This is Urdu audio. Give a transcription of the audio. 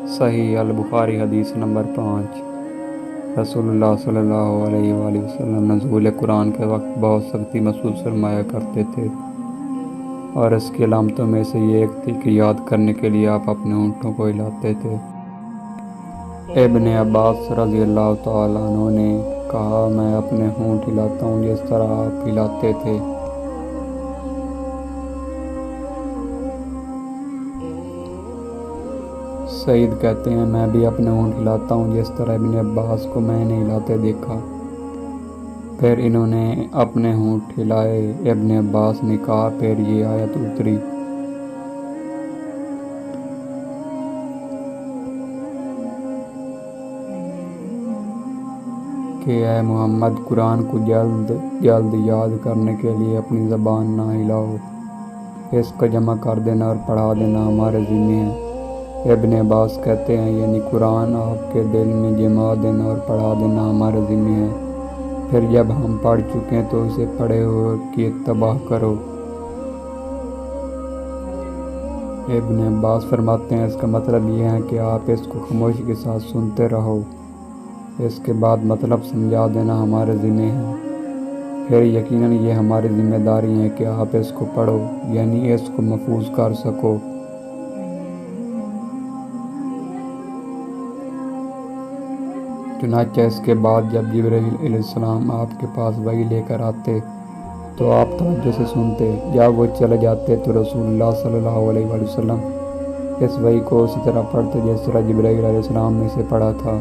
صحیح البخاری حدیث نمبر 5۔ رسول اللہ صلی اللہ علیہ وآلہ وسلم نزول قرآن کے وقت بہت سختی محسوس فرمایا کرتے تھے، اور اس کی علامتوں میں سے یہ ایک تھی کہ یاد کرنے کے لیے آپ اپنے ہونٹوں کو ہلاتے تھے۔ ابن عباس رضی اللہ تعالیٰ عنہ نے کہا، میں اپنے ہونٹ ہلاتا ہوں جس طرح آپ ہلاتے تھے۔ سعید کہتے ہیں، میں بھی اپنے ہونٹ ہلاتا ہوں جس طرح ابن عباس کو میں نے ہلاتے دیکھا۔ پھر انہوں نے اپنے ہونٹ ہلائے۔ ابن عباس نے کہا، پھر یہ آیت اتری، کہ اے محمد، قرآن کو جلد جلد یاد کرنے کے لیے اپنی زبان نہ ہلاؤ، اس کو جمع کر دینا اور پڑھا دینا ہمارے ذمہ ہے۔ ابن عباس کہتے ہیں، یعنی قرآن آپ کے دل میں جما دینا اور پڑھا دینا ہمارے ذمہ ہے، پھر جب ہم پڑھ چکیں تو اسے پڑھے ہوئے کی اتباع کرو۔ ابن عباس فرماتے ہیں، اس کا مطلب یہ ہے کہ آپ اس کو خاموشی کے ساتھ سنتے رہو، اس کے بعد مطلب سمجھا دینا ہمارے ذمہ ہے، پھر یقیناً یہ ہماری ذمہ داری ہے کہ آپ اس کو پڑھو، یعنی اس کو محفوظ کر سکو۔ چنانچہ اس کے بعد جب جبرائیل علیہ السلام آپ کے پاس وحی لے کر آتے تو آپ توجہ سے سنتے، جب وہ چلے جاتے تو رسول اللہ صلی اللہ علیہ وآلہ وسلم اس وحی کو اسی طرح پڑھتے جس طرح جبرائیل علیہ السلام نے اسے پڑھا تھا۔